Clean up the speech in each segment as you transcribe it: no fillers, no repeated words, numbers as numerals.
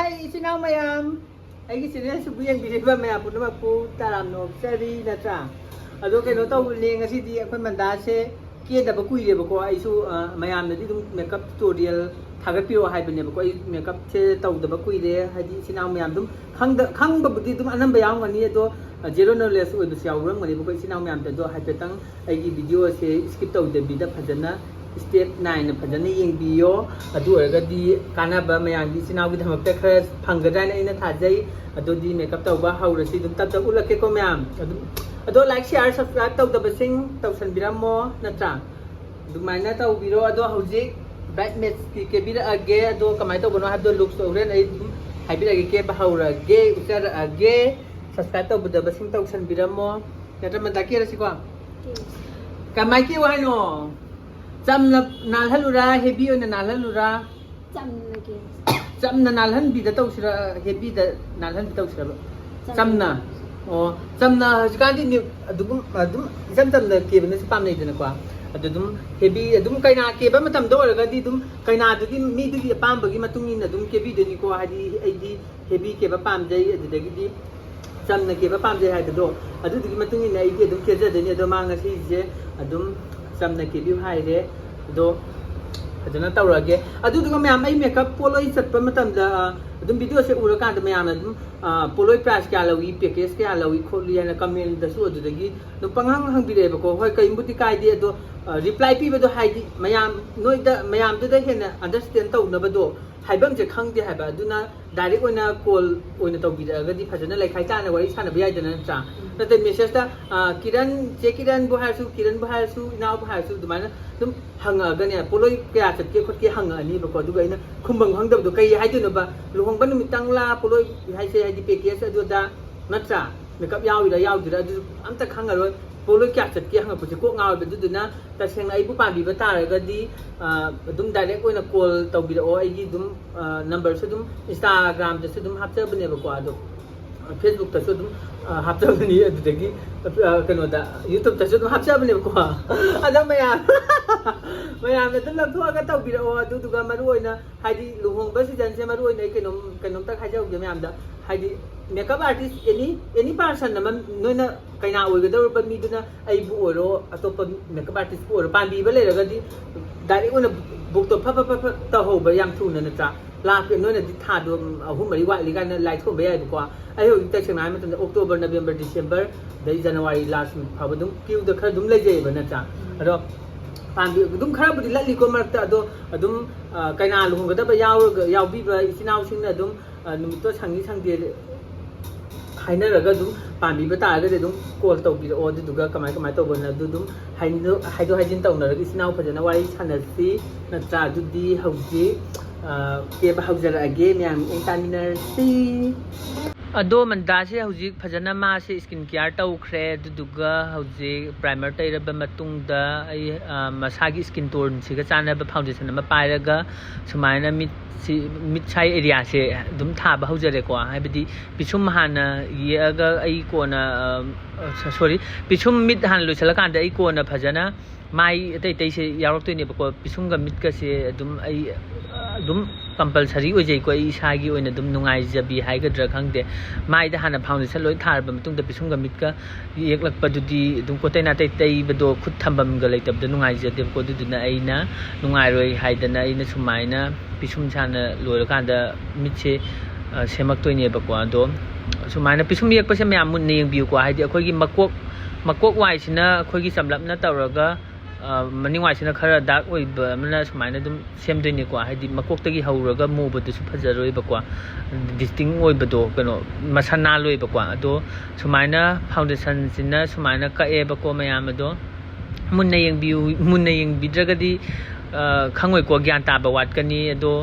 Hi, Sinaw Mayam. Ay gisina sa buyang biliba maya po naman po taram no sari na tra. Ado kay no taw ni ngasi di ako mandase kiye da ba kuy le ba ko ay su mayam na di dum makeup tutorial thagat piro hay bane ba ko ay makeup che taw da ba kuy le hadi Sinaw Mayam dum khang ba budi dum anam ba yang wani do zero knowledge oi bu siaw rang mani ba ko Sinaw Mayam da do hay petang ay gi video se skip taw da bi da phajana step 9 na phajana yeng biyo adu ga di kana ba mayang di Sinaw gi thamak te khra phangga na ina thajai adu di makeup taw ba haura si dum tab tab ulake ko mayam adu like share subscribe taw da basing taw san biram mo na tra dumai na taw biro adu hauji batmatch ki ke bira age adu kamai taw bono habdo looks oren ai hai bira ge ke ba haura ge utar age subscribe taw da basing taw san biram mo ya tra mandaki ra si ko kamai ki wa no Cham nal halura heavy on nal halura cham na nal han bi da taw sira heavy da nal han bi taw sira cham na kan di adum jam tam da ke bne pam nei dana kwa adum heavy adum kaina ke ba matam do ga di dum kaina du gi mi du gi pam ba gi matung in adum ke bi de ni ko ha di ai di heavy ke ba pam jai adu da gi di cham na ke ba pam jai ha do adu gi matung in ai di adum ke ja de ni adum ma nga si je adum Sam na kibiu hai de do aduna tawrage adu du mayam ai makeup poloi satpa matam da adum video se ura kan da mayam adum poloi price kya lawi package kya lawi kholi na comment da su adu dagi no panghang hang bire ba ko hoi kai muti kai de do reply pi ba do hai di mayam noi da mayam da hena understand taw na ba do haibam je khang de hai ba aduna direct oina call oina taw bi da ga di phajana lai khai ta na wari sana ba yai da na cha na te message da kiran bu ha su ina bu ha su dumana dum hanga ga ne poloi kya chat ke khot ke hanga ni ba ko du ga ina khumbang hang da do kai hai du no ba luhong ban mi tang la poloi hai se hai di package adu da na cha makeup yaw ida adu am ta khanga ro poloi kya chat ke hanga pu ko ngaw ba du na ta seng ai bu pa bi ba ta ga di dum direct oina call taw bi o ai gi dum number se dum Instagram da se dum hap cha bane ba ko adu Facebook ta su dum hapcha bani adudagi kano da YouTube ta su dum hapcha bani ko ada mayam na dum lam thoa ga taw bi ro adu du ga maru oina haidi luhong ba si jan se maru oina kanom ta khaja ge mayam da haidi makeup artist any person na noina kaina oi ga daw ba mi duna ai bu oro atopa makeup artist bu oro pan bi ba le ga di dari oina buk to pha ta ho ba yam thu na na cha la pe noina di tha do ahum mari wa li ga na lai thom ba yai ko ai ho ta chang nai ma October November December dai January last fa ba dum kiu da khar dum lai jai ba na cha ado pan bi dum khar bu di lat li ko mar ta ado adum kaina lu ga da ba yaw bi ba Sinaw sing na dum numit to changi de haina raga dum pan bi ba ta ga de dum call taw bi o du ga kamai taw ba na du dum haido hajin taw na ga Sinaw phajana wai chana si na cha du di hauji ke ba haujara age myam entaminar si ado manda se hujik phajana ma se skin care taw khre duduga hujik primer taira ba matung da ai masagi skin tone si ga chana ba foundation ma pairaga sumaina mit chai area se dum tha ba haujare ko haibadi pichum hana yaga ai ko na sorry pichum mit han luisala kan da ai ko na phajana mai tai se yarok toi ne ba ko pisum ga mit ka se dum ai dum compulsory oi jai ko ai sa gi oina dum nungai jabi hai ga dra khang de mai da hana foundation loi thar ba matung da pisum ga mit ka yeklak pa du di dum ko tai na tai ba do khut thambam ga leitab da nungai ja dem ko du na ai na nungai roi hai da na ai na sumai na pisum chana loi kan da mit se semak toi ne ba ko do sumai na pisum yek pa se myam mun ne yeng biu ko hai di akhoi gi makok wai sina akhoi gi samlap na tawraga mani wai sina khara dark oi ba mana sumaina dum sem doi ni ko haidi makok tagi hauraga mu ba du su phajaroi ba kwa distinct oi ba do kano masana loi ba kwa ado sumaina foundation sina sumaina ka e ba ko mayam do munna yeng bidraga di khangoi ko gyan ta ba wat kani ado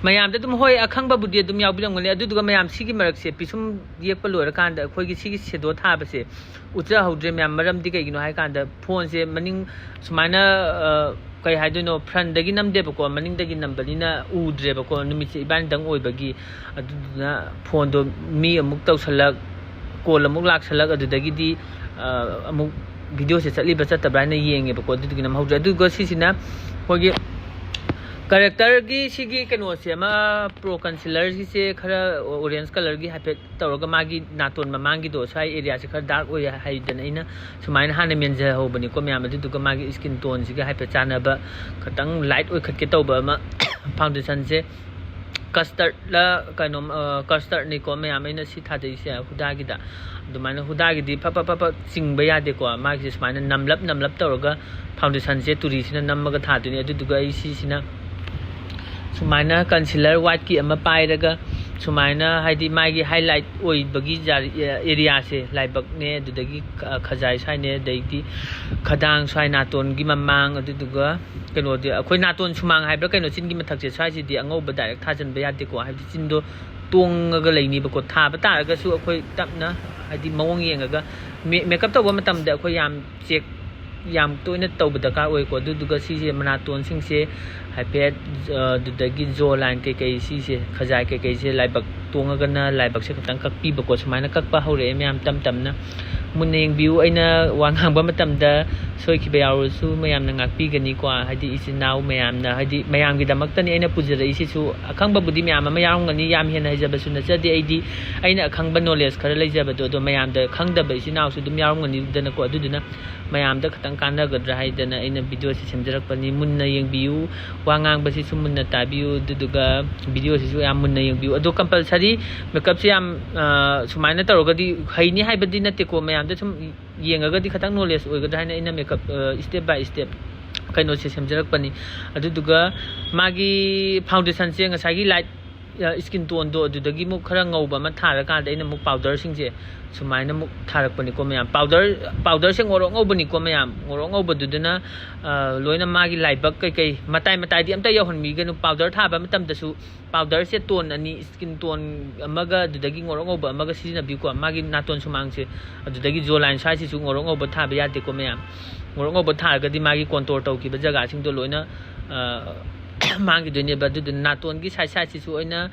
mayam da dum hoi akhang ba budi dum yaw bilang ngani adu duga mayam sigi marak se pisum yek pa lora kan da khoi gi sigi se do tha ba se utra hodre mayam maram di kai gino hai kan da phone se maning sumaina kai hai do no front dagi nam de ba ko maning dagi nam bali na udre ba ko numi se iban dang oi bagi adu na phone do mi amuk taw salak call amuk lak salak adu dagi di amuk video se chatli ba chat tabra na yenge ba ko adu gi nam hodre adu go si sina khoi gi ꯀꯔꯦꯛꯇꯔꯒꯤ ꯁꯤꯒꯤ ꯀꯩꯅꯣꯁꯦ ꯑꯃ pro ꯀꯟꯁꯤꯂꯔꯒꯤꯁꯦ ꯈꯔ orange ꯀꯂꯔꯒꯤ ꯍꯥꯏꯐꯦꯠ ꯇꯧꯔꯒ ꯃꯥꯒꯤ ꯅꯥꯇꯣꯟ ꯃꯃꯥꯡꯒꯤꯗꯣ ꯁ꯭ꯋꯥꯏ ꯑꯦꯔꯤꯌꯥꯁꯦ ꯈꯔ dark ꯑꯣꯏ ꯍꯥꯏꯗꯅ ꯑꯩꯅ ꯁꯨꯃꯥꯏꯅ ꯍꯥꯟꯅ ꯃꯦꯟꯖꯍꯧꯕꯅꯤꯀꯣ ꯃꯌꯥꯝ ꯑꯗꯨꯗꯨꯒ ꯃꯥꯒꯤ ꯁ꯭ꯀꯤꯟ ꯇꯣꯟꯁꯤꯒ ꯍꯥꯏꯐꯦꯠ ꯆꯥꯟꯅꯕ ꯈꯤꯇꯪ ꯂꯥꯏꯠ ꯑꯣꯏꯈꯠꯀꯦ ꯇꯧꯕ ꯑꯃ ꯐꯥꯎꯟꯗꯦꯁꯟꯁꯦ ꯀꯁꯇꯔꯗ ꯀꯩꯅꯣ ꯀꯁꯇꯔꯗꯅꯤꯀꯣ ꯃꯌꯥꯝ ꯑꯩꯅ ꯁꯤ ꯊꯥꯗꯩꯁꯦ ꯍꯨꯗꯥꯒꯤꯗ ꯑꯗꯨꯃꯥꯏꯅ ꯍꯨꯗꯥꯒꯤꯗꯤ ꯐ ꯆꯤꯡꯕ ꯌꯥꯗꯦꯀꯣ ꯃꯥꯒꯤꯁꯦ ꯁꯨꯃꯥꯏꯅ ꯅꯝꯂꯞ ꯇꯧꯔꯒ ꯐꯥꯎꯟꯗꯦꯁꯟꯁꯦ ꯇꯨꯔꯤꯁꯤꯅ ꯅꯝꯃꯒ ꯊꯥꯗꯣꯏꯅꯦ ꯑꯗꯨꯗꯨꯒ ꯑꯩ ꯁꯤꯁꯤꯅ ꯁꯨꯃꯥꯏꯅ ꯀꯟꯁꯤꯂꯔ ꯋꯥꯏꯠꯀꯤ ꯑꯃ ꯄꯥꯏꯔꯒ ꯁꯨꯃꯥꯏꯅ ꯍꯥꯏꯗꯤ ꯃꯥꯒꯤ ꯍꯥꯏꯂꯥꯏꯠ ꯑꯣꯏꯕꯒꯤ ꯑꯦꯔꯤꯌꯥꯁꯦ ꯂꯥꯏꯕꯛꯅꯦ ꯑꯗꯨꯗꯒꯤ ꯈꯖꯥꯏ ꯁ꯭ꯋꯥꯏꯅꯦ ꯑꯗꯩꯗꯤ ꯈꯗꯥꯡ ꯁ꯭ꯋꯥꯏ ꯅꯥꯇꯣꯟꯒꯤ ꯃꯃꯥꯡ ꯑꯗꯨꯗꯨꯒ ꯀꯩꯅꯣꯗꯤ ꯑꯩꯈꯣꯏ ꯅꯥꯇꯣꯟ ꯁꯨꯃꯥꯡ ꯍꯥꯏꯕ꯭ꯔꯥ ꯀꯩꯅꯣ ꯆꯤꯟꯒꯤ ꯃꯊꯛꯁꯦ ꯁ꯭ꯋꯥꯏꯁꯤꯗꯤ ꯑꯉꯧꯕ ꯗꯥꯏꯔꯦꯛ ꯊꯥꯖꯤꯟꯕ ꯌꯥꯗꯦꯀꯣ ꯍꯥꯏꯕꯗꯤ ꯆꯤꯟꯗꯣ ꯇꯣꯡꯉꯒ ꯂꯩꯅꯤꯕꯀꯣ ꯊꯥꯕ ꯇꯥꯔꯒꯁꯨ ꯑꯩꯈꯣꯏ ꯇꯞꯅ ꯍꯥꯏꯗꯤ ꯃꯑꯣꯡ ꯌꯦꯡꯉꯒ ꯃꯦꯀꯞ ꯇꯧꯕ ꯃꯇꯝꯗ ꯑꯩꯈꯣꯏ ꯌꯥꯝ ꯇꯣꯏꯅ ꯇꯧꯕ ꯗꯔꯀꯥꯔ ꯑꯣꯏꯀꯣ ꯑꯗꯨꯗꯨꯒ ꯁꯤꯁꯦ ꯃꯅꯥꯇꯣꯟꯁꯤꯡꯁꯦ ꯍꯥꯏꯐꯦꯠ ꯑꯗꯨꯗꯒꯤ ꯖꯣ ꯂꯥꯏꯟ ꯀꯩꯀꯩ ꯁꯤꯁꯦ ꯈꯖꯥꯏ ꯀꯩꯀꯩꯁꯦ ꯂꯥꯏꯕꯛ ꯇꯣꯡꯉꯒꯅ ꯂꯥꯏꯕꯛꯁꯦ ꯈꯤꯇꯪ ꯀꯛꯄꯤꯕꯀꯣ ꯁꯨꯃꯥꯏꯅ ꯀꯛꯄ ꯍꯧꯔꯛꯑꯦ ꯃꯌꯥꯝ ꯇꯞꯅ ꯃꯨꯟꯅ ꯌꯦꯡꯕꯤꯌꯨ ꯑꯩꯅ ꯋꯥ ꯉꯥꯡꯕ ꯃꯇꯝꯗ ꯁꯣꯏꯈꯤꯕ ꯌꯥꯎꯔꯁꯨ ꯃꯌꯥꯝꯅ ꯉꯥꯛꯄꯤꯒꯅꯤꯀꯣ ꯍꯥꯏꯗꯤ ꯏꯆꯤꯟ ꯏꯅꯥꯎ ꯃꯌꯥꯝꯅ ꯍꯥꯏꯗꯤ ꯃꯌꯥꯝꯒꯤꯗꯃꯛꯇꯅꯤ ꯑꯩꯅ ꯄꯨꯖꯔꯛꯏꯁꯤꯁꯨ ꯑꯈꯪꯕꯕꯨꯗꯤ ꯃꯌꯥꯝ ꯑꯃ ꯌꯥꯎꯔꯝꯒꯅꯤ ꯌꯥꯝ ꯍꯦꯟꯅ ꯍꯩꯖꯕꯁꯨ ꯅꯠꯆꯗꯦ ꯑꯩꯅ ꯑꯈꯪꯕ ꯅꯣꯂꯦꯖ ꯈꯔ ꯂꯩꯖꯕꯗꯣ ꯑꯗꯣ ꯃꯌꯥꯝꯗ ꯈꯪꯗꯕ ꯏꯆꯤꯟ ꯏꯅꯥꯎꯁꯨ ꯑꯗꯨꯝ ꯌꯥꯎꯔꯝꯒꯅꯤꯗꯅꯀꯣ ꯑꯗꯨꯗꯨꯅ ꯃꯌꯥꯝꯗ ꯈꯤꯇꯪ ꯀꯥꯟꯅꯒꯗ꯭ꯔꯥ ꯍꯥꯏꯗꯅ ꯑꯩꯅ ꯚꯤꯗꯤꯑꯣꯁꯤ ꯁꯦꯝꯖꯔꯛꯄꯅꯤ ꯃꯨꯟꯅ ꯌꯦꯡꯕꯤꯌꯨ ꯋꯥ ꯉꯥꯡꯕꯁꯤꯁꯨ ꯃꯨꯟꯅ ꯇꯥꯕꯤꯌꯨ ꯑꯗꯨꯗꯨꯒ ꯚꯤꯗꯤꯑꯣꯁꯤꯁꯨ ꯌꯥꯝ ꯃꯨꯟꯅ ꯌꯦꯡꯕꯤꯌꯨ ꯑꯗꯣ ꯀꯝꯄꯜꯁꯔꯤ ꯃꯦꯀꯞꯁꯦ ꯌꯥꯝ ꯁꯨꯃꯥꯏꯅ ꯇꯧꯔꯒꯗꯤ ꯍꯩꯅꯤ ꯍꯥꯏꯕꯗꯤ ꯅꯠꯇꯦꯀꯣ ꯃꯌꯥꯝꯗ ꯁꯨꯝ ꯌꯦꯡꯉꯒꯗꯤ ꯈꯤꯇꯪ ꯅꯣꯂꯦꯖ ꯑꯣꯏꯒꯗ꯭ꯔꯥ ꯍꯥꯏꯅ ꯑꯩꯅ ꯃꯦꯀꯞ ꯁ꯭ꯇꯦꯞ ꯕꯥꯏ ꯁ꯭ꯇꯦꯞ ꯀꯩꯅꯣꯁꯦ ꯁꯦꯝꯖꯔꯛꯄꯅꯤ ꯑꯗꯨꯗꯨꯒ ꯃꯥꯒꯤ ꯐꯥꯎꯟꯗꯦꯁꯟꯁꯦ ꯉꯁꯥꯏꯒꯤ ꯂꯥꯏꯠ ꯁ꯭ꯀꯤꯟ ꯇꯣꯟꯗꯣ ꯑꯗꯨꯗꯒꯤ ꯑꯃꯨꯛ ꯈꯔ ꯉꯧꯕ ꯑꯃ ꯊꯥꯔꯀꯥꯟꯗ ꯑꯩꯅ ꯑꯃꯨꯛ ꯄꯥꯎꯗꯔꯁꯤꯡꯁꯦ ꯁꯨꯃꯥꯏꯅ ꯑꯃꯨꯛ ꯊꯥꯔꯛꯄꯅꯤꯀꯣ ꯃꯌꯥꯝ ꯄꯥꯎꯗꯔꯁꯦ ꯉꯧꯔꯣꯛ ꯉꯧꯕꯅꯤꯀꯣ ꯃꯌꯥꯝ ꯉꯧꯔꯣꯛ ꯉꯧꯕꯗꯨꯗꯅ ꯂꯣꯏꯅ ꯃꯥꯒꯤ ꯂꯥꯏꯕꯛ ꯀꯩꯀꯩ ꯃꯇꯥꯏꯗꯤ ꯑꯝꯇ ꯌꯧꯍꯟꯕꯤꯒꯅꯨ ꯄꯥꯎꯗꯔ ꯊꯥꯕ ꯃꯇꯝꯗꯁꯨ ꯄꯥꯎꯗꯔꯁꯦ ꯇꯣꯟ ꯑꯅꯤ ꯁ꯭ꯀꯤꯟ ꯇꯣꯟ ꯑꯃꯒ ꯑꯗꯨꯗꯒꯤ ꯉꯧꯔꯣꯛ ꯉꯧꯕ ꯑꯃꯒ ꯁꯤꯖꯤꯟꯅꯕꯤꯌꯨꯀꯣ ꯃꯥꯒꯤ ꯅꯥꯇꯣꯟ ꯁꯨꯃꯥꯡꯁꯦ ꯑꯗꯨꯗꯒꯤ ꯖꯣ ꯂꯥꯏꯟ ꯁ꯭ꯋꯥꯏꯁꯤꯁꯨ ꯉꯧꯔꯣꯛ ꯉꯧꯕ ꯊꯥꯕ ꯌꯥꯗꯦꯀꯣ ꯃꯌꯥꯝ ꯉꯧꯔꯣꯛ ꯉꯧꯕ ꯊꯥꯔꯒꯗꯤ ꯃꯥꯒꯤ ꯀꯣꯟꯇꯣꯔ ꯇꯧꯈꯤꯕ ꯖꯒꯥꯁꯤꯡꯗꯣ ꯂꯣꯏꯅ ꯃꯥꯡꯈꯤꯗꯣꯏꯅꯦꯕ ꯑꯗꯨꯗꯨꯅ ꯅꯥꯇꯣꯟꯒꯤ ꯁꯥꯏꯠꯁꯤꯁꯨ ꯑꯩꯅ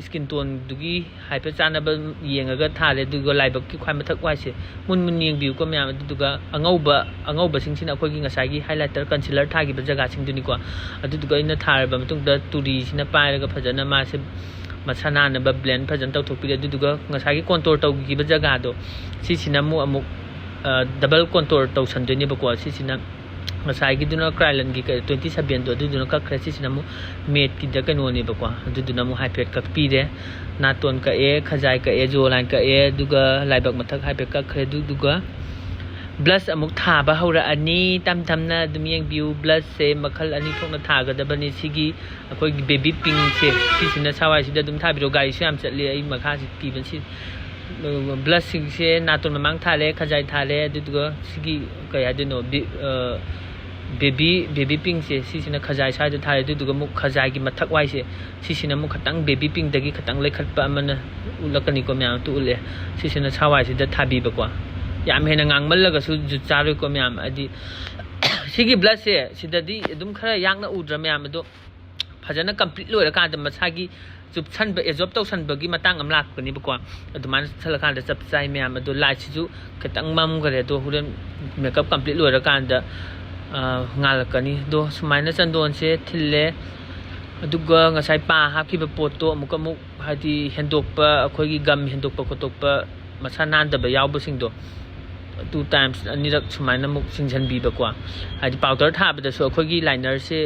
ꯁ꯭ꯀꯤꯟ ꯇꯣꯟꯗꯨꯒꯤ ꯍꯥꯏꯐꯦꯠ ꯆꯥꯟꯅꯕ ꯌꯦꯡꯉꯒ ꯊꯥꯔꯦ ꯑꯗꯨꯒ ꯂꯥꯏꯕꯛꯀꯤ ꯈ꯭ꯋꯥꯏ ꯃꯊꯛ ꯋꯥꯏꯁꯦ ꯃꯨꯟ ꯌꯦꯡꯕꯤꯌꯨꯀꯣ ꯃꯌꯥꯝ ꯑꯗꯨꯗꯨꯒ ꯑꯉꯧꯕꯁꯤꯡꯁꯤꯅ ꯑꯩꯈꯣꯏꯒꯤ ꯉꯁꯥꯏꯒꯤ ꯍꯥꯏꯂꯥꯏꯇꯔ ꯀꯟꯁꯤꯂꯔ ꯊꯥꯈꯤꯕ ꯖꯒꯥꯁꯤꯡꯗꯨꯅꯤꯀꯣ ꯑꯗꯨꯗꯨꯒ ꯑꯩꯅ ꯊꯥꯔꯕ ꯃꯇꯨꯡꯗ ꯇꯨꯔꯤꯁꯤꯅ ꯄꯥꯏꯔꯒ ꯐꯖꯅ ꯃꯥꯁꯦ ꯃꯁꯥ ꯅꯥꯟꯅꯕ ꯕ꯭ꯂꯦꯟ ꯐꯖꯅ ꯇꯧꯊꯣꯛꯄꯤꯔꯦ ꯑꯗꯨꯗꯨꯒ ꯉꯁꯥꯏꯒꯤ ꯀꯣꯟꯇꯣꯔ ꯇꯧꯈꯤꯕ ꯖꯒꯥꯗꯣ ꯁꯤꯁꯤꯅ ꯑꯃꯨꯛ ꯗꯕꯜ ꯀꯣꯟꯇꯣꯔ ꯇꯧꯁꯟꯗꯣꯏꯅꯦꯕꯀꯣ ꯁꯤꯁꯤꯅ ꯉꯁꯥꯏꯒꯤꯗꯨꯅ ꯀ꯭ꯔꯥꯏꯂꯟꯒꯤ 27ꯗꯣ ꯑꯗꯨꯗꯨꯅ ꯀꯛꯈ꯭ꯔꯦ ꯁꯤꯁꯤꯅ ꯑꯃꯨꯛ ꯃꯦꯠꯀꯤꯗ ꯀꯩꯅꯣꯅꯦꯕꯀꯣ ꯑꯗꯨꯗꯨꯅ ꯑꯃꯨꯛ ꯍꯥꯏꯐꯦꯠ ꯀꯛꯄꯤꯔꯦ ꯅꯥꯇꯣꯟ ꯀꯛꯑꯦ ꯈꯖꯥꯏ ꯀꯛꯑꯦ ꯖꯣ ꯂꯥꯏꯟ ꯀꯛꯑꯦ ꯑꯗꯨꯒ ꯂꯥꯏꯕꯛ ꯃꯊꯛ ꯍꯥꯏꯐꯦꯠ ꯀꯛꯈ꯭ꯔꯦ ꯑꯗꯨꯗꯨꯒ ꯕ꯭ꯂꯁ ꯑꯃꯨꯛ ꯊꯥꯕ ꯍꯧꯔꯛꯑꯅꯤ ꯇꯞꯅ ꯑꯗꯨꯝ ꯌꯦꯡꯕꯤꯌꯨ ꯕ꯭ꯂꯁꯁꯦ ꯃꯈꯜ ꯑꯅꯤ ꯊꯣꯛꯅ ꯊꯥꯒꯗꯕꯅꯤ ꯁꯤꯒꯤ ꯑꯩꯈꯣꯏꯒꯤ ꯕꯦꯕꯤ ꯄꯤꯡꯁꯦ ꯁꯤꯁꯤꯅ ꯁꯋꯥꯏꯁꯤꯗ ꯑꯗꯨꯝ ꯊꯥꯕꯤꯔꯣ ꯒꯥꯔꯤꯁꯨ ꯌꯥꯝ ꯆꯠꯂꯤ ꯑꯩ ꯃꯈꯥꯁꯤ ꯀꯤꯕꯁꯤ ꯕ꯭ꯂꯁꯁꯤꯡꯁꯦ ꯅꯥꯇꯣꯟ ꯃꯃꯥꯡ ꯊꯥꯔꯦ ꯈꯖꯥꯏ ꯊꯥꯔꯦ ꯑꯗꯨꯗꯨꯒ ꯁꯤꯒꯤ ꯀꯩ ꯍꯥꯏꯗꯣꯏꯅꯣ ꯕꯦꯕꯤ ꯄꯤꯡꯁꯦ ꯁꯤꯁꯤꯅ ꯈꯖꯥꯏ ꯁ꯭ꯋꯥꯏꯗ ꯊꯥꯔꯦ ꯑꯗꯨꯗꯨꯒ ꯑꯃꯨꯛ ꯈꯖꯥꯏꯒꯤ ꯃꯊꯛ ꯋꯥꯏꯁꯦ ꯁꯤꯁꯤꯅ ꯑꯃꯨꯛ ꯈꯤꯇꯪ ꯕꯦꯕꯤ ꯄꯤꯡꯗꯒꯤ ꯈꯤꯇꯪ ꯂꯩꯈꯠꯄ ꯑꯃꯅ ꯎꯠꯂꯛꯀꯅꯤꯀꯣ ꯃꯌꯥꯝ ꯎꯠꯂꯦ ꯁꯤꯁꯤꯅ ꯁꯋꯥꯏꯁꯤꯗ ꯊꯥꯕꯤꯕꯀꯣ ꯌꯥꯝ ꯍꯦꯟꯅ ꯉꯥꯡꯃꯜꯂꯒꯁꯨ ꯖꯨꯠ ꯆꯥꯔꯣꯏꯀꯣ ꯃꯌꯥꯝ ꯍꯥꯏꯗꯤ ꯁꯤꯒꯤ ꯕ꯭ꯂꯁꯁꯦ ꯁꯤꯗꯗꯤ ꯑꯗꯨم ꯈꯔ ꯌꯥꯡꯅ ꯎꯗ꯭ꯔꯥ ꯃꯌꯥꯝ ꯑꯗꯣ ꯐꯖꯅ ꯀꯝꯄ꯭ꯂꯤꯠ ꯂꯣꯏꯔꯀꯥꯟꯗ ꯃꯁꯥꯒꯤ ꯆꯨꯞꯁꯟꯕ ꯑꯦꯖꯣꯞ ꯇꯧꯁꯟꯕꯒꯤ ꯃꯇꯥꯡ ꯑꯃ ꯂꯥꯛꯀꯅꯤꯕꯀꯣ ꯑꯗꯨꯃꯥꯏꯅ ꯆꯨꯞꯁꯜꯂꯀꯥꯟꯗ ꯆꯞ ꯆꯥꯏ ꯃꯌꯥꯝ ꯑꯗꯣ ꯂꯥꯏꯠꯁꯤꯁꯨ ꯈꯤꯇꯪ ꯃꯝꯈꯔꯦ ꯑꯗꯣ ꯍꯣꯔꯦꯟ ꯃꯦꯀꯞ ꯀꯝꯄ꯭ꯂꯤꯠ ꯂꯣꯏꯔꯀꯥꯟꯗ ꯉꯥꯜꯂꯛꯀꯅꯤ ꯑꯗꯣ ꯁꯨꯃꯥꯏꯅ ꯆꯟꯗꯣꯟꯁꯦ ꯊꯤꯜꯂꯦ ꯑꯗꯨꯒ ꯉꯁꯥꯏ ꯄꯥ ꯍꯥꯞꯈꯤꯕ ꯄꯣꯠꯇꯣ ꯑꯃꯨꯛ ꯍꯥꯏꯗꯤ ꯍꯦꯟꯗꯣꯛꯄ ꯑꯩꯈꯣꯏꯒꯤ ꯒꯝ ꯍꯦꯟꯗꯣꯛꯄ ꯈꯣꯠꯇꯣꯛꯄ ꯃꯁꯥ ꯅꯥꯟꯗꯕ ꯌꯥꯎꯕꯁꯤꯡꯗꯣ 2 times ꯑꯅꯤꯔꯛ ꯁꯨꯃꯥꯏꯅ ꯑꯃꯨꯛ ꯆꯤꯡꯁꯤꯟꯕꯤꯕꯀꯣ ꯍꯥꯏꯗꯤ ꯄꯥꯎꯗꯔ ꯊꯥꯕꯗꯁꯨ ꯑꯩꯈꯣꯏꯒꯤ ꯂꯥꯏꯅꯔꯁꯦ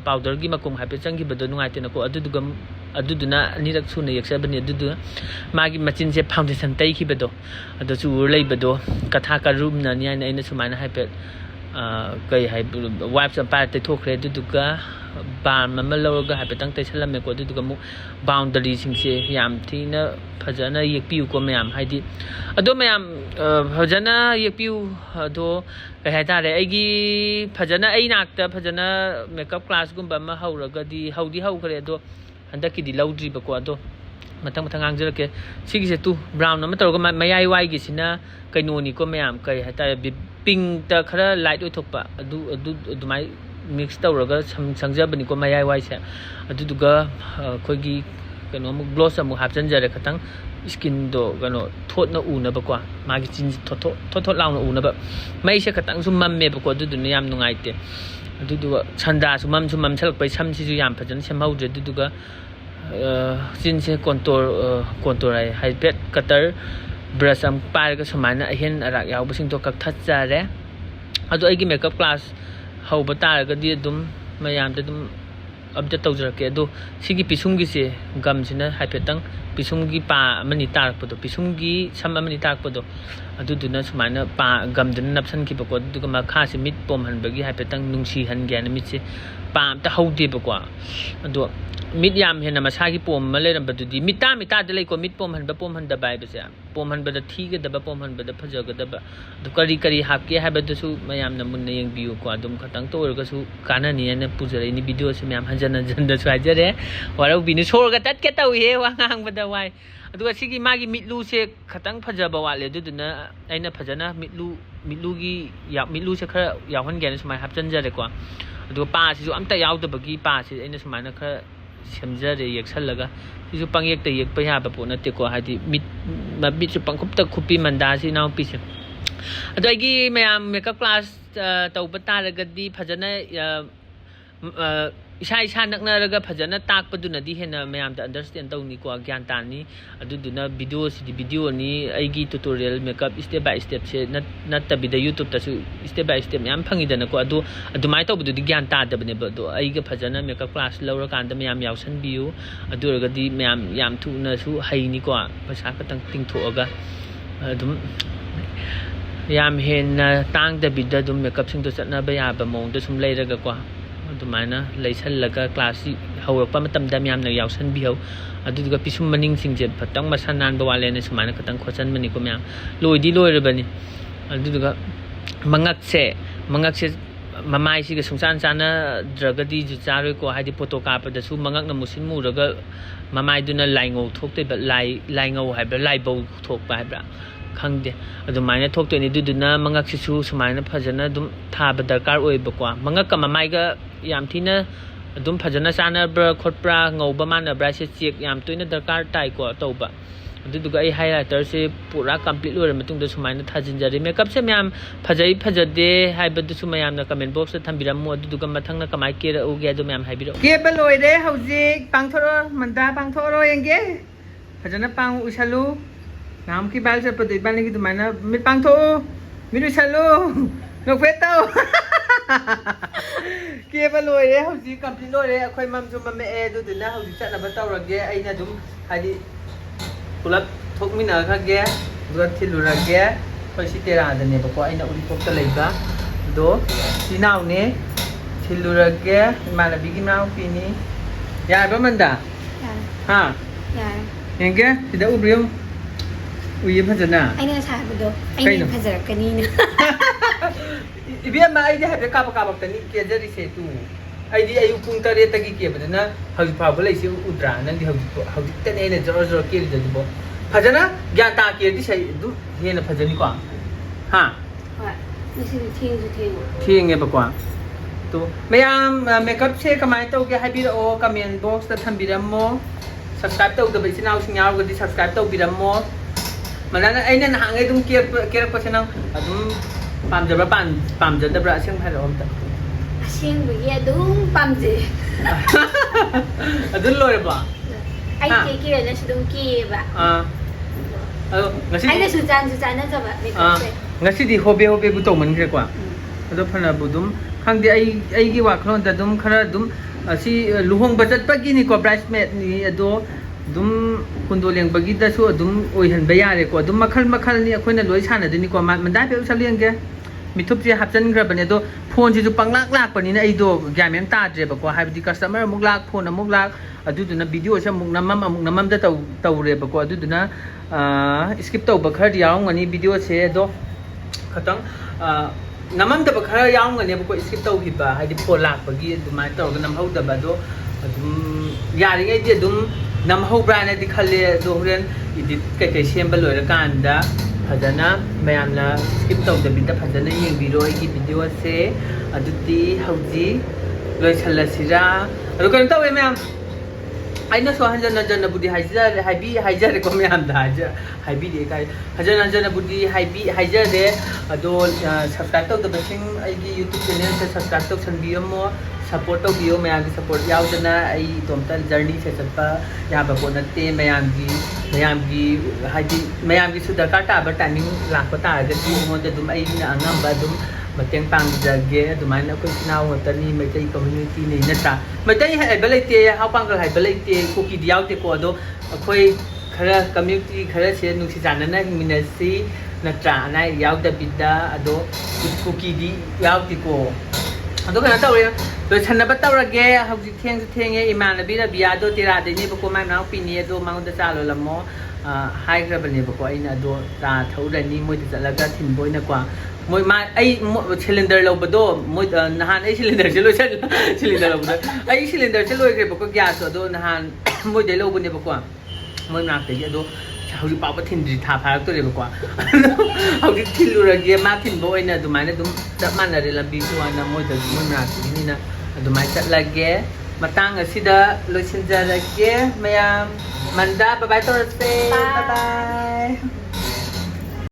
ꯄꯥꯎꯗꯔꯒꯤ ꯃꯀꯨꯝ ꯍꯥꯏꯐꯦꯠ ꯆꯪꯈꯤꯕꯗꯣ ꯅꯨꯡꯉꯥꯏꯇꯦꯅꯀꯣ ꯑꯗꯨꯗꯨꯅ ꯑꯅꯤꯔꯛ ꯁꯨꯅ ꯌꯦꯛꯆꯕꯅꯤ ꯑꯗꯨꯗꯨꯅ ꯃꯥꯒꯤ ꯃꯆꯤꯟꯁꯦ ꯐꯥꯎꯟꯗꯦꯁꯟ ꯇꯩꯈꯤꯕꯗꯣ ꯑꯗꯣ ꯆꯨꯔ ꯂꯩꯕꯗꯣ ꯀꯊꯥ ꯀꯔꯨꯝꯅꯅꯤ ꯍꯥꯏꯅ ꯑꯩꯅ ꯁꯨꯃꯥꯏꯅ ꯍꯥꯏꯐꯦꯠ ꯀꯩ ꯍꯥꯏꯕ ꯋꯥꯏꯞꯁ ꯑꯃ ꯄꯥꯏꯔ ꯇꯩꯊꯣꯛꯈ꯭ꯔꯦ ꯑꯗꯨꯗꯨꯒ ꯕꯥꯝ ꯑꯃ ꯂꯧꯔꯒ ꯍꯥꯏꯐꯦꯠꯇꯪ ꯇꯩꯁꯜꯂꯝꯃꯦꯀꯣ ꯑꯗꯨꯗꯨꯒ ꯑꯃꯨꯛ ꯕꯥꯎꯟꯗꯔꯤꯁꯤꯡꯁꯦ ꯌꯥम ꯊꯤꯅ ꯐꯖꯅ ꯌꯦꯛꯄꯤꯌꯨꯀꯣ ꯃꯌꯥꯝ ꯍꯥꯏꯗꯤ ꯑꯗꯣ ꯃꯌꯥꯝ ꯐꯖꯅ ꯌꯦꯛꯄꯤꯌꯨ ꯑꯗꯣ ꯀꯩ ꯍꯥꯏꯇꯥꯔꯦ ꯑꯩꯒꯤ ꯐꯖꯅ ꯑꯩ ꯅꯥꯛꯇ ꯐꯖꯅ ꯃꯦꯀꯞ ꯀ꯭ꯂꯥꯁꯒꯨꯝꯕ ꯑꯃ ꯍꯧꯔꯒꯗꯤ ꯍꯧꯈ꯭ꯔꯦ ꯑꯗꯣ ꯍꯟꯗꯛꯀꯤꯗꯤ ꯂꯧꯗ꯭ꯔꯤꯕꯀꯣ ꯑꯗꯣ ꯃꯊꯪ ꯉꯥꯡꯖꯔꯛꯀꯦ ꯁꯤꯒꯤꯁꯦ ꯕ꯭ꯔꯥꯎꯟ ꯑꯃ ꯇꯧꯔꯒ ꯃꯌꯥꯏ ꯋꯥꯏꯒꯤꯁꯤꯅ ꯀꯩꯅꯣꯅꯤꯀꯣ ꯃꯌꯥꯝ ꯀꯩ ꯍꯥꯏꯇꯥꯔꯦ ꯄꯤꯡꯛꯇ ꯈꯔ ꯂꯥꯏꯠ ꯑꯣꯏꯊꯣꯛꯄ ꯑꯗꯨꯃꯥꯏꯅ ꯃꯤꯛꯁ ꯇꯧꯔꯒ ꯁꯪꯖꯕꯅꯤꯀꯣ ꯃꯌꯥꯏ ꯋꯥꯏꯁꯦ ꯑꯗꯨꯗꯨꯒ ꯑꯩꯈꯣꯏꯒꯤ ꯀꯩꯅꯣꯃꯨꯛ ꯒ꯭ꯂꯣꯁ ꯑꯃꯨꯛ ꯍꯥꯞꯆꯤꯟꯖꯔꯦ ꯈꯤꯇꯪ สกินโดกันโนโทษน่าอูนะบกว่ามากิจินโทษเล่าน่าอูนะแบบไม่ใช่กระตั้งซุมมัมเมบกว่าดูนิยามนุ่งไอเตดูว่าชันดาซุมมัมฉลกไปช้ำที่สุยามพัฒน์ช้ำเอาเจดูก็จินเซคอนตัวอะไรไฮเบดกัตเตอร์บรัสอัมปาร์ก็สมัยนั้นเห็นอะไรยาวไปสิ่งตัวกับทัศจาระเอาตัวไอ้กิเมกับคลาสเขาบัตตาก็ดีดุมมายามแต่ดุมอับจะตัวจระเข้ดูสิ่งที่พิสุงกิเสกำสินะไฮเบดตั้งพิสุงกิป่ามันนิตารปดพิสุงกิช้ำมันนิตารปดดูดูนะสมัยนั้นป่ากำดินนับสันกิปกว่าดูก็มาฆ่าสิมิดปมหันบางทีไฮเบดตั้งนุ่งชีหันแกนมิดสิป่าแต่เขาดีปกว่าดูมิดยามเห็นนะมาชากิปมมาเล่นแบบดีมิตาเดลัยก็มิดปมหันแบบปมหันดับไปเสียปมหันแบบทีก็ดับปมหันแบบพัจก็ดับดูกรีหักเกี่ยให้แบบสู้มายามน้ำมันยังบิวกว่าดุมขัดตั้งตัวก็สู้การนั่นนี่เนี่ยพูดอะไรนี่วิดีโอสิมายามหันจันดัชไว้เจอเลยว่าเราบินโชว์ก็ตัดแค่ตัวเหี้ยว่างางบัดไว้ดูว่าสิ่งที่มากิมิดลูเสกขัดตั้งพัจบ่าวเลยดูนะไอ้เนี่ยพัจนะมิดลูกี่อยากมิดลูเสกแค่อยากหันแกนสมัยหับจันเจอเลยกว่าดูป้าสิสู้อันแต่ยาวตัวบกี้ป้าสิไอ้เนี่ยสมัยนั้นแค่เชื่อมใจเลยอยากสั่นแล้วก็ที่สุดปังอยากแต่อยากไปหาแบบนั้นแต่ก็หาที่มิดสุดปังคุบตะคุปีมันดาสิน้องพิเศษตัวไอ้กี่แม่เมกับคลาสตัวอุปตาแล้วก็ดีพัฒนาใช่นักนั่นแล้วก็พัฒนาตากประดุนดีเห็นแม่จะ understand ตัวนี้กว่าज्ञानตานี้ดูนะวิดีโอนี้ไอ้กี่ tutorial เมกับ step by step เช่นนัดแต่วิดีโอ YouTube แต่สุ step by step ยังพังอีเดนก็ดูไม่ต้องดูดีज्ञानตาแต่เนี่ยดูไอ้ก็พัฒนาเมกับคลาสแล้วเราการแต่แม่ยาวชั้นบิวดูแล้วก็ดีแม่ยามทุนนะสุให้นี่กว่าภาษาก็ตั้งติ้งถั่วก็ดูยามเห็นตั้งแต่บิดาดูเมกับสิ่งตัวสัตว์น่าไปหาประมงตัวสมเลยแล้วก็กว่าตัวมันนะเลยชั้นแล้วก็คลาสเขาบอกว่ามันตำดำยามในยาวชั้นเบียวดูก็พิสุมันนิ่งสิ่งเจ็บต้องมาชั้นนานบ่าวเลยในสมัยนั้นก็ต้องขอชั้นมันนี่ก็ยังลอยเลยแบบนี้ดูก็มังงักเสมาไม่สิก็สงสารจานะดรากดีจุดจารึกว่าให้ที่โฟโต้กราฟแต่สู้มังงักน้ำมุสิมูแล้วก็มาไม่ดูนั่นไล่เงาทุกตัวแบบไล่เงาให้แบบไล่เบาทุกไปแบบขังเดียดูมันเนี่ยทุกตัวนี้ดูนะมังงักสิสู้สมัยนั้นพัฒนาดูท่าแบบดการโอ้ยบอกว่ามังงักกับมาไม่ก็ยามที่นะดูพัฒนาสารบร์ขดปลาเงาประมาณบราเชียกยามตัวนี้ดการไต่กว่าตัวแบบดูก็ไอ้ไฮไลท์ตัวสิปูรักคอมพลีทเลยมันต้องดูสมัยนั้นท่าจินจารีเมกับเช่นยามพัฒเดย์ให้แบบดูสมัยยามนักคอมเมนต์บ็อกซ์ทำบิดามัวดูก็มาทั้งนักคอมเมนต์เกี่ยวกับโอเคดูยามให้บิดาเกี่ยวกับลอยเดย์เขาจิปังทอร์มันดาปังทอร์ยังเกี่ยพัฒนาปังอุชาลูน้ำกี่บาลจะปฏิบัติอะไรกี่ตัวมันนะมิดปังทอมิดอุชาลูนกเฟตโต้เกี่ยวกับลอยเดย์เขาจิคอมพลีทลอยเดย์ค่อยมั่มจุ่มมั่มเอดูนะเขาจิจัดนับตัวรักเกี่ยไอ้เนี่ยดูให้ดิकुलत थोक मिन खा गया दुआ थिलुरा गया पैसे तेरा आदने बको आइना उरी थोक तलेगा दो सिनाव ने थिलुरा गया माना बिगी नाव पिनी या बा मंदा हा या हेंगे सिदा उब्रियम उyi phajana aina sa bado aina phajara kani na ibia ma ai de ha ka ba tani ke jari se tu ai di ayu pung tare ta ki ke badana hau pa ba lai se udra nang di hau tane ne jor ke ri jadu bo phajana gyan ta ke di sai du he na phajani kwa ha ha ni si thieng nge ba kwa tu mayam makeup se kamai to ke hai bi ro comment box ta tham bi ram mo subscribe to da bai sinau sing yaw ga di subscribe to bi ram mo mana ai na hang ai dum ke pa senang adum pam jabra pam jadabra sing phai rom ta Asing bagi adung pamje. Adun loy ba? Ai kira na sidong ba. Ngasi. Ai na sujan na sa ba. Ngasi di hobe gu to man kre kwa. Ado phana budum khang di ai gi wa khron da dum khara dum asi luhong budget pa gi ni ko bridesmaid ni ado dum kundo leng bagi da su dum oi han ba yare ko dum makhal ni akhoi na loi sana de ni ko man dai pe usal leng ke मिथुप से हापचन ग्रबने दो phone से जो पंगलाक लाक पनी ना इदो ग्यामेम ताद्रे बको हाइबदी customer अमुक लाक phone अमुक लाक अदुदुना video से अमुक नमम द तौरे बको अदुदुना स्किप तौ बखर यावंगनी वीडियो से दो खतंग नमम द बखर यावंगने बको स्किप तौ हिबा हाइदि फोन लाक बगी दुमाय तौग नमहौ द बदो अदुम यारिङै दि अदुम नमहौ ब्राना दि खले दो होरेन इदिट कई सेम लोइर कांदा फजना मैमना स्किप तौदबिदा फजना येंबिरो की वीडियो से अदुती हौजी लोइसल्लसिरा अदु कन तौवे मैम ꯑꯩꯅꯁꯨ ꯍꯟꯖꯟ ꯍꯟꯖꯟꯅꯕꯨꯗꯤ ꯍꯥꯏꯖꯔꯦꯀꯣ ꯃꯌꯥꯝꯗ ꯍꯥꯏꯕꯤꯔꯦ ꯀꯥꯏ ꯍꯟꯖꯟ ꯍꯟꯖꯟꯅꯕꯨꯗꯤ ꯍꯥꯏꯖꯔꯦ ꯑꯗꯣ ꯁꯕꯁꯀ꯭ꯔꯥꯏꯕ ꯇꯧꯗꯕꯁꯤꯡ ꯑꯩꯒꯤ ꯌꯨꯇ꯭ꯌꯨꯕ ꯆꯦꯅꯦꯜꯁꯦ ꯁꯕꯁꯀ꯭ꯔꯥꯏꯕ ꯇꯧꯁꯟꯕꯤꯔꯝꯃꯣ ꯁꯞꯄꯣꯔꯠ ꯇꯧꯕꯤꯌꯣ ꯃꯌꯥꯝꯒꯤ ꯁꯞꯄꯣꯔꯠ ꯌꯥꯎꯗꯅ ꯑꯩ ꯏꯇꯣꯝꯇ ꯖꯔꯅꯤꯁꯦ ꯆꯠꯄ ꯌꯥꯕ ꯄꯣꯠ ꯅꯠꯇꯦ ꯃꯌꯥꯝꯒꯤ ꯍꯥꯏꯗꯤ ꯃꯌꯥꯝꯒꯤꯁꯨ ꯗꯔꯀꯥꯔ ꯇꯥꯕ ꯇꯥꯏꯃꯤꯡ ꯂꯥꯛꯄ ꯇꯥꯔꯒꯗꯤ ꯑꯩꯉꯣꯟꯗ ꯑꯗꯨꯝ ꯑꯩꯅ ꯑꯉꯝꯕ ꯑꯗꯨꯝ ꯃꯇꯦꯡ ꯄꯥꯡꯖꯒꯦ ꯑꯗꯨꯃꯥꯏꯅ ꯑꯩꯈꯣꯏ ꯏꯆꯤꯟ ꯏꯅꯥꯎ ꯉꯥꯛꯇꯅꯤ ꯃꯩꯇꯩ ꯀꯝꯃ꯭ꯌꯨꯅꯤꯇꯤꯅꯤ ꯅꯠꯇ꯭ꯔꯥ ꯃꯩꯇꯩ ꯍꯥꯏꯕ ꯂꯩꯇꯦ ꯍꯥꯎ ꯄꯥꯡꯒꯜ ꯍꯥꯏꯕ ꯂꯩꯇꯦ ꯀꯨꯀꯤꯗꯤ ꯌꯥꯎꯗꯦꯀꯣ ꯑꯗꯣ ꯑꯩꯈꯣꯏ ꯈꯔ ꯀꯝꯃ꯭ꯌꯨꯅꯤꯇꯤ ꯈꯔꯁꯦ ꯅꯨꯡꯁꯤ ꯆꯥꯟꯅꯅ ꯍꯤꯡꯃꯤꯟꯅꯁꯤ ꯅꯠꯇ꯭ꯔꯥ ꯑꯅꯥ ꯑꯌꯦꯛ ꯌꯥꯎꯗꯕꯤꯗ ꯑꯗꯣ ꯀꯨꯀꯤꯗꯤ ꯌꯥꯎꯗꯦꯀꯣ ꯑꯗꯣ ꯀꯩꯅꯣ ꯇꯧꯔꯦ ꯂꯣꯏꯁꯟꯅꯕ ꯇꯧꯔꯒꯦ ꯍꯧꯖꯤꯛ ꯊꯦꯡꯁꯨ ꯊꯦꯡꯉꯦ ꯏꯃꯥꯟꯅꯕꯤ ꯔꯕꯤꯌꯥꯗꯣ ꯇꯦꯔꯥꯗꯩꯅꯦꯕꯀꯣ ꯃꯥꯏ ꯃꯅꯥꯎꯄꯤꯅꯤ ꯑꯗꯣ ꯃꯉꯣꯟꯗ ꯆꯥ ꯂꯣꯜꯂꯝꯃꯣ ꯍꯥꯏꯈ꯭ꯔꯕꯅꯦꯕꯀோ ꯑꯩꯅ ꯑꯗꯣ ꯆꯥ ꯊꯛꯎꯔꯅꯤ ꯃꯣꯏꯗ ꯆꯠꯂꯒ ꯊꯤꯟꯕ ꯑꯣꯏꯅꯀꯣ ꯃꯣꯏ ꯑꯩ ꯁꯤꯂꯤꯟꯗꯔ ꯂꯧꯕꯗꯣ ꯃꯣꯏ ꯅꯍꯥꯟ ꯑꯩ ꯁꯤꯂꯤꯟꯗꯔꯁꯦ ꯁꯤꯂꯤꯟꯗꯔ ꯂꯧꯕꯗꯣ ꯑꯩ ꯁꯤꯂꯤꯟꯗꯔꯁꯦ ꯂꯣꯏꯈ꯭ꯔꯦꯕꯀꯣ ꯒ꯭ꯌꯥꯁꯇꯣ ꯑꯗꯣ ꯅꯍꯥꯟ ꯃꯣꯏꯗꯩ ꯂꯧꯕꯅꯦꯕꯀꯣ ꯃꯣই ꯃꯅꯥꯛꯇꯒꯤ ꯑꯗꯣ ꯍꯧꯖꯤꯛ ꯐꯥꯎꯕ ꯊꯤꯟꯗ꯭ꯔꯤ ꯊꯥ ꯐꯥꯔꯛꯇꯣꯔꯦꯕꯀꯣ ꯍꯧꯖꯤꯛ ꯊꯤꯜꯂꯨꯔꯒꯦ ꯃꯥ ꯊꯤꯟꯕ ꯑꯣꯏꯅ ꯑꯗꯨꯃꯥꯏꯅ ꯑꯗꯨꯝ ꯆꯞ ꯃꯥꯟꯅꯔꯦ ꯂꯝꯕꯤꯁꯨ ꯍꯥꯏꯅ ꯃꯣꯏ ꯃꯅꯥꯛꯇꯒꯤꯅꯤꯅ ꯑꯗꯨꯃꯥꯏꯅ ꯆꯠꯂꯒꯦ ꯃꯇꯥꯡ ꯑꯁꯤꯗ ꯂꯣꯏꯁꯤꯟꯖꯔꯒꯦ ꯃꯌꯥꯝ ꯃꯟꯗꯥ ꯕꯥꯏ ꯇꯧꯔꯁꯦ Bye. ꯕꯥꯏ